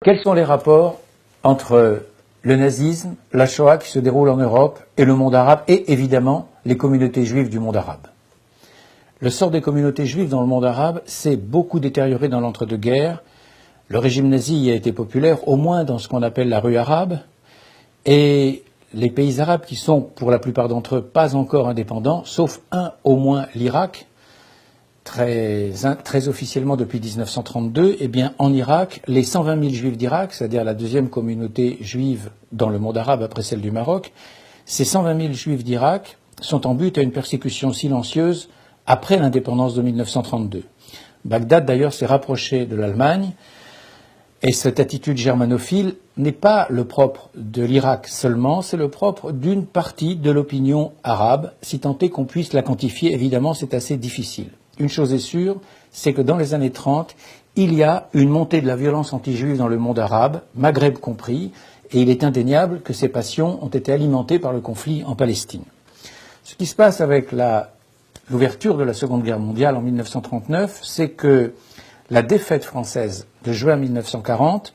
Quels sont les rapports entre le nazisme, la Shoah qui se déroule en Europe et le monde arabe et évidemment les communautés juives du monde arabe? Le sort des communautés juives dans le monde arabe s'est beaucoup détérioré dans l'entre-deux-guerres. Le régime nazi y a été populaire, au moins dans ce qu'on appelle la rue arabe, et les pays arabes qui sont, pour la plupart d'entre eux, pas encore indépendants, sauf un, au moins l'Irak, très officiellement depuis 1932, eh bien, en Irak, les 120 000 juifs d'Irak, c'est-à-dire la deuxième communauté juive dans le monde arabe après celle du Maroc, ces 120 000 juifs d'Irak sont en but à une persécution silencieuse après l'indépendance de 1932. Bagdad, d'ailleurs, s'est rapproché de l'Allemagne, et cette attitude germanophile n'est pas le propre de l'Irak seulement, c'est le propre d'une partie de l'opinion arabe, si tant est qu'on puisse la quantifier. Évidemment, c'est assez difficile. Une chose est sûre, c'est que dans les années 30, il y a une montée de la violence anti-juive dans le monde arabe, Maghreb compris, et il est indéniable que ces passions ont été alimentées par le conflit en Palestine. Ce qui se passe avec l'ouverture de la Seconde Guerre mondiale en 1939, c'est que la défaite française de juin 1940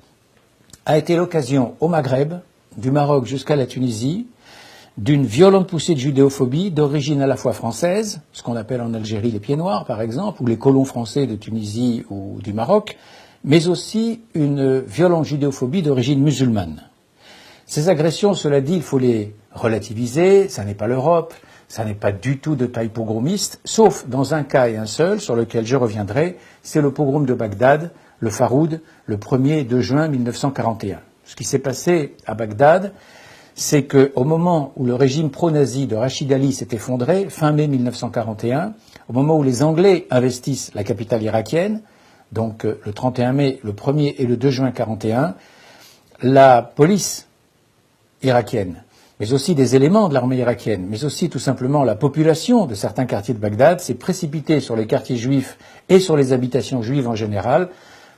a été l'occasion au Maghreb, du Maroc jusqu'à la Tunisie, d'une violente poussée de judéophobie d'origine à la fois française, ce qu'on appelle en Algérie les pieds noirs par exemple, ou les colons français de Tunisie ou du Maroc, mais aussi une violente judéophobie d'origine musulmane. Ces agressions, cela dit, il faut les relativiser, ça n'est pas l'Europe, ça n'est pas du tout de taille pogromiste, sauf dans un cas et un seul, sur lequel je reviendrai, c'est le pogrom de Bagdad, le Faroud, le 1er de juin 1941. Ce qui s'est passé à Bagdad, c'est qu'au moment où le régime pro-nazi de Rachid Ali s'est effondré, fin mai 1941, au moment où les Anglais investissent la capitale irakienne, donc le 31 mai, le 1er et le 2 juin 1941, la police irakienne, mais aussi des éléments de l'armée irakienne, mais aussi tout simplement la population de certains quartiers de Bagdad s'est précipitée sur les quartiers juifs et sur les habitations juives en général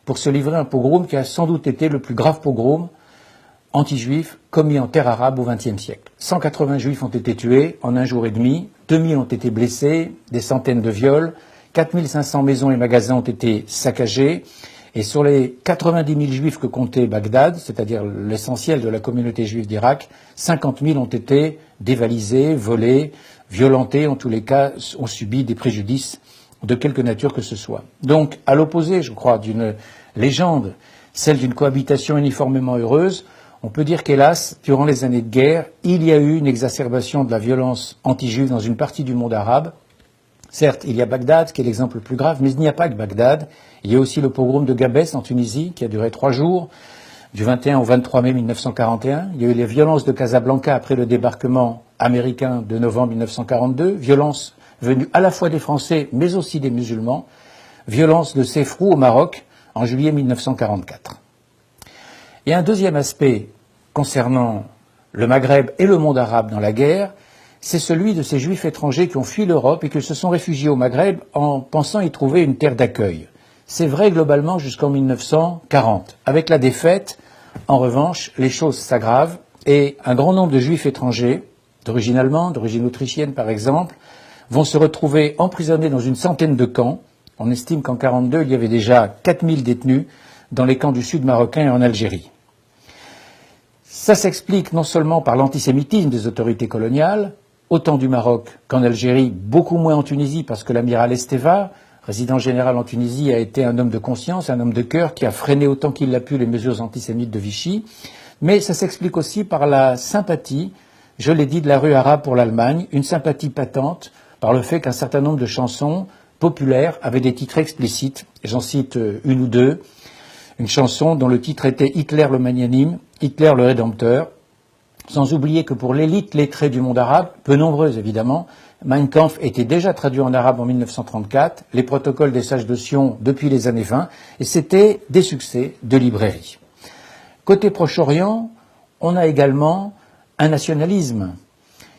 pour se livrer à un pogrom qui a sans doute été le plus grave pogrom anti-juif commis en terre arabe au XXe siècle. 180 juifs ont été tués en un jour et demi, 2000 ont été blessés, des centaines de viols, 4500 maisons et magasins ont été saccagés, et sur les 90 000 juifs que comptait Bagdad, c'est-à-dire l'essentiel de la communauté juive d'Irak, 50 000 ont été dévalisés, volés, violentés, en tous les cas ont subi des préjudices de quelque nature que ce soit. Donc, à l'opposé, je crois, d'une légende, celle d'une cohabitation uniformément heureuse, on peut dire qu'hélas, durant les années de guerre, il y a eu une exacerbation de la violence anti-juive dans une partie du monde arabe. Certes, il y a Bagdad, qui est l'exemple le plus grave, mais il n'y a pas que Bagdad. Il y a aussi le pogrom de Gabès en Tunisie, qui a duré 3 jours, du 21 au 23 mai 1941. Il y a eu les violences de Casablanca après le débarquement américain de novembre 1942, violences venues à la fois des Français, mais aussi des musulmans, violences de Sefrou au Maroc en juillet 1944. Il y a un deuxième aspect concernant le Maghreb et le monde arabe dans la guerre, c'est celui de ces juifs étrangers qui ont fui l'Europe et qui se sont réfugiés au Maghreb en pensant y trouver une terre d'accueil. C'est vrai globalement jusqu'en 1940. Avec la défaite, en revanche, les choses s'aggravent et un grand nombre de juifs étrangers, d'origine allemande, d'origine autrichienne par exemple, vont se retrouver emprisonnés dans une centaine de camps. On estime qu'en 1942, il y avait déjà 4000 détenus dans les camps du sud marocain et en Algérie. Ça s'explique non seulement par l'antisémitisme des autorités coloniales, autant du Maroc qu'en Algérie, beaucoup moins en Tunisie parce que l'amiral Esteva, résident général en Tunisie, a été un homme de conscience, un homme de cœur qui a freiné autant qu'il l'a pu les mesures antisémites de Vichy, mais ça s'explique aussi par la sympathie, je l'ai dit, de la rue arabe pour l'Allemagne, une sympathie patente par le fait qu'un certain nombre de chansons populaires avaient des titres explicites, j'en cite une ou deux, une chanson dont le titre était Hitler le magnanime, Hitler le rédempteur, sans oublier que pour l'élite lettrée du monde arabe, peu nombreuse évidemment, Mein Kampf était déjà traduit en arabe en 1934, les protocoles des sages de Sion depuis les années 20, et c'était des succès de librairie. Côté Proche-Orient, on a également un nationalisme,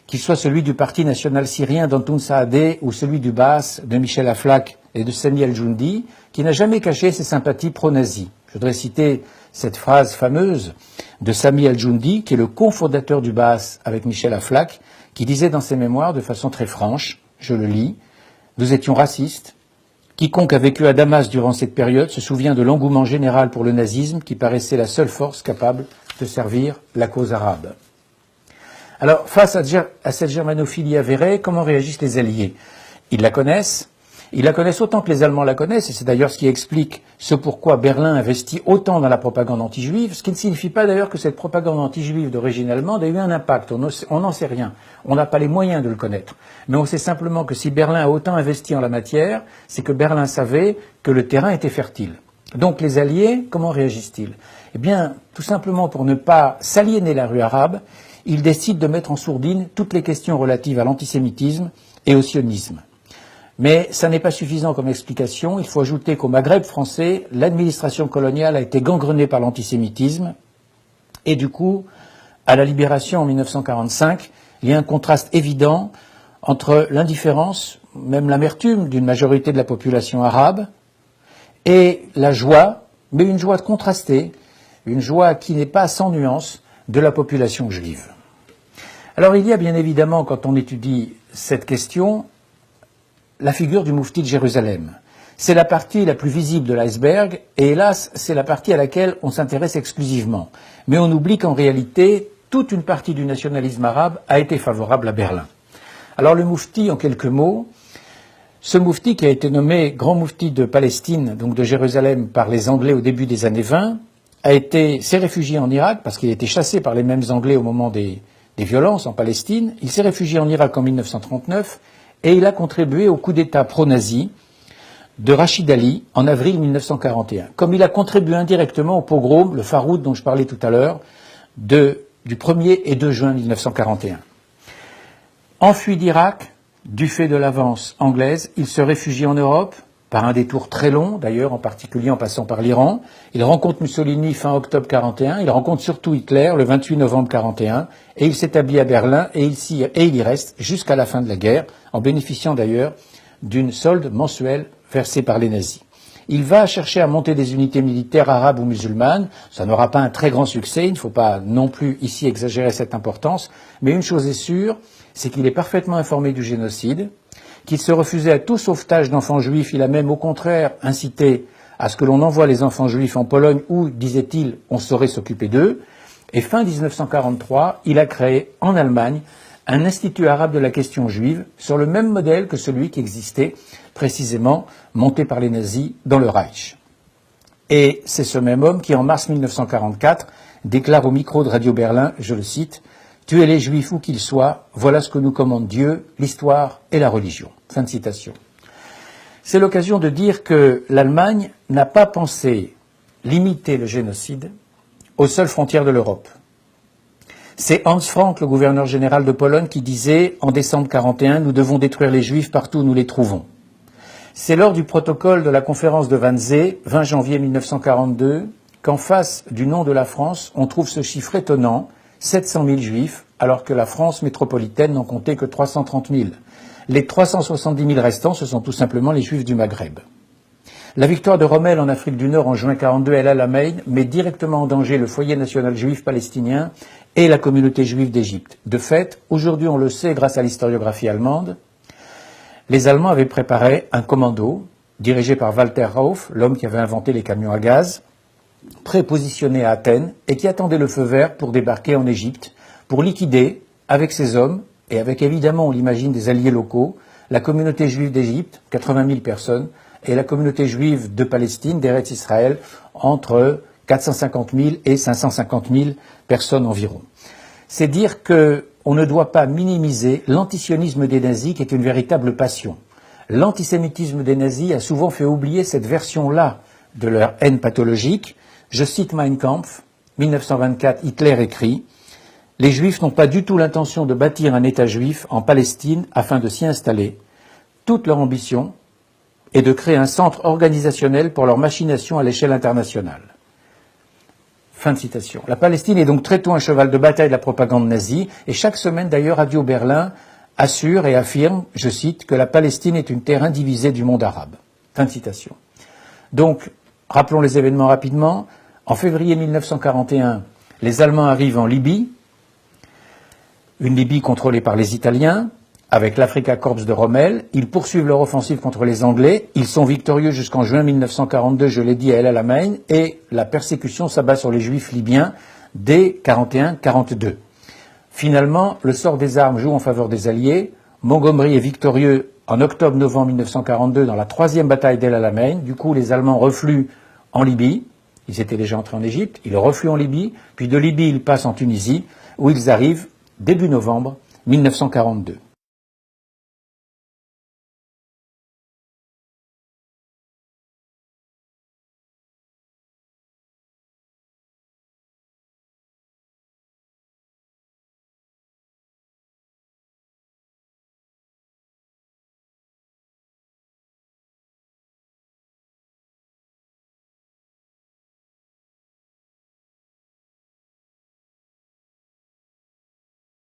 qu'il soit celui du Parti national syrien d'Antoun Saadé ou celui du Baas de Michel Aflaq et de Sami al-Joundi, qui n'a jamais caché ses sympathies pro-nazis. Je voudrais citer cette phrase fameuse de Sami al-Joundi, qui est le cofondateur du Baas avec Michel Aflaq, qui disait dans ses mémoires de façon très franche, je le lis, « Nous étions racistes, Quiconque a vécu à Damas durant cette période se souvient de l'engouement général pour le nazisme qui paraissait la seule force capable de servir la cause arabe. Alors, face à cette germanophilie avérée, comment réagissent les Alliés? Ils la connaissent autant que les Allemands la connaissent, et c'est d'ailleurs ce qui explique ce pourquoi Berlin investit autant dans la propagande anti-juive, ce qui ne signifie pas d'ailleurs que cette propagande anti-juive d'origine allemande a eu un impact. On n'en sait rien. On n'a pas les moyens de le connaître. Mais on sait simplement que si Berlin a autant investi en la matière, c'est que Berlin savait que le terrain était fertile. Donc les Alliés, comment réagissent-ils? Eh bien, tout simplement pour ne pas s'aliéner la rue arabe, ils décident de mettre en sourdine toutes les questions relatives à l'antisémitisme et au sionisme. Mais ça n'est pas suffisant comme explication. Il faut ajouter qu'au Maghreb français, l'administration coloniale a été gangrenée par l'antisémitisme. Et du coup, à la libération en 1945, il y a un contraste évident entre l'indifférence, même l'amertume d'une majorité de la population arabe et la joie, mais une joie contrastée, une joie qui n'est pas sans nuance, de la population juive. Alors il y a bien évidemment, quand on étudie cette question, la figure du moufti de Jérusalem. C'est la partie la plus visible de l'iceberg, et hélas, c'est la partie à laquelle on s'intéresse exclusivement. Mais on oublie qu'en réalité, toute une partie du nationalisme arabe a été favorable à Berlin. Alors le moufti, en quelques mots, ce moufti qui a été nommé grand moufti de Palestine, donc de Jérusalem, par les Anglais au début des années 20, s'est réfugié en Irak, parce qu'il a été chassé par les mêmes Anglais au moment des violences en Palestine. Il s'est réfugié en Irak en 1939, et il a contribué au coup d'État pro-nazi de Rachid Ali en avril 1941. Comme il a contribué indirectement au pogrom, le Faroud dont je parlais tout à l'heure, du 1er et 2 juin 1941. Enfui d'Irak, du fait de l'avance anglaise, il se réfugie en Europe, par un détour très long, d'ailleurs, en particulier en passant par l'Iran. Il rencontre Mussolini fin octobre 41, il rencontre surtout Hitler le 28 novembre 41, et il s'établit à Berlin, et il y reste jusqu'à la fin de la guerre, en bénéficiant d'ailleurs d'une solde mensuelle versée par les nazis. Il va chercher à monter des unités militaires arabes ou musulmanes. Ça n'aura pas un très grand succès, il ne faut pas non plus ici exagérer cette importance, mais une chose est sûre, c'est qu'il est parfaitement informé du génocide, qu'il se refusait à tout sauvetage d'enfants juifs. Il a même au contraire incité à ce que l'on envoie les enfants juifs en Pologne où, disait-il, on saurait s'occuper d'eux. Et fin 1943, il a créé en Allemagne un institut arabe de la question juive sur le même modèle que celui qui existait précisément monté par les nazis dans le Reich. Et c'est ce même homme qui, en mars 1944, déclare au micro de Radio Berlin, je le cite, « Tuez les Juifs où qu'ils soient, voilà ce que nous commande Dieu, l'histoire et la religion. » Fin de citation. C'est l'occasion de dire que l'Allemagne n'a pas pensé limiter le génocide aux seules frontières de l'Europe. C'est Hans Frank, le gouverneur général de Pologne, qui disait, en décembre 1941, « Nous devons détruire les Juifs partout où nous les trouvons. » C'est lors du protocole de la conférence de Wannsee, 20 janvier 1942, qu'en face du nom de la France, on trouve ce chiffre étonnant, 700 000 juifs, alors que la France métropolitaine n'en comptait que 330 000. Les 370 000 restants, ce sont tout simplement les juifs du Maghreb. La victoire de Rommel en Afrique du Nord en juin 1942 El Alamein met directement en danger le foyer national juif palestinien et la communauté juive d'Égypte. De fait, aujourd'hui on le sait grâce à l'historiographie allemande, les Allemands avaient préparé un commando dirigé par Walter Rauff, l'homme qui avait inventé les camions à gaz, prépositionné à Athènes et qui attendait le feu vert pour débarquer en Égypte, pour liquider, avec ses hommes, et avec évidemment, on l'imagine, des alliés locaux, la communauté juive d'Égypte, 80 000 personnes, et la communauté juive de Palestine, d'Eretz Israël, entre 450 000 et 550 000 personnes environ. C'est dire qu'on ne doit pas minimiser l'antisionisme des nazis, qui est une véritable passion. L'antisémitisme des nazis a souvent fait oublier cette version-là de leur haine pathologique. Je cite Mein Kampf, 1924, Hitler écrit « Les Juifs n'ont pas du tout l'intention de bâtir un État juif en Palestine afin de s'y installer. Toute leur ambition est de créer un centre organisationnel pour leur machination à l'échelle internationale. » Fin de citation. La Palestine est donc très tôt un cheval de bataille de la propagande nazie, et chaque semaine d'ailleurs Radio Berlin assure et affirme, je cite, que la Palestine est une terre indivisée du monde arabe. Fin de citation. Donc, rappelons les événements rapidement. En février 1941, les Allemands arrivent en Libye, une Libye contrôlée par les Italiens. avec l'Africa Corps de Rommel. Ils poursuivent leur offensive contre les Anglais. Ils sont victorieux jusqu'en juin 1942, je l'ai dit, à El Alamein, et la persécution s'abat sur les Juifs libyens dès 41-42. Finalement, le sort des armes joue en faveur des Alliés. Montgomery est victorieux en octobre-novembre 1942 dans la troisième bataille d'El Alamein. Du coup, les Allemands refluent en Libye. Ils étaient déjà entrés en Égypte. Ils refluent en Libye. Puis de Libye, ils passent en Tunisie, où ils arrivent début novembre 1942.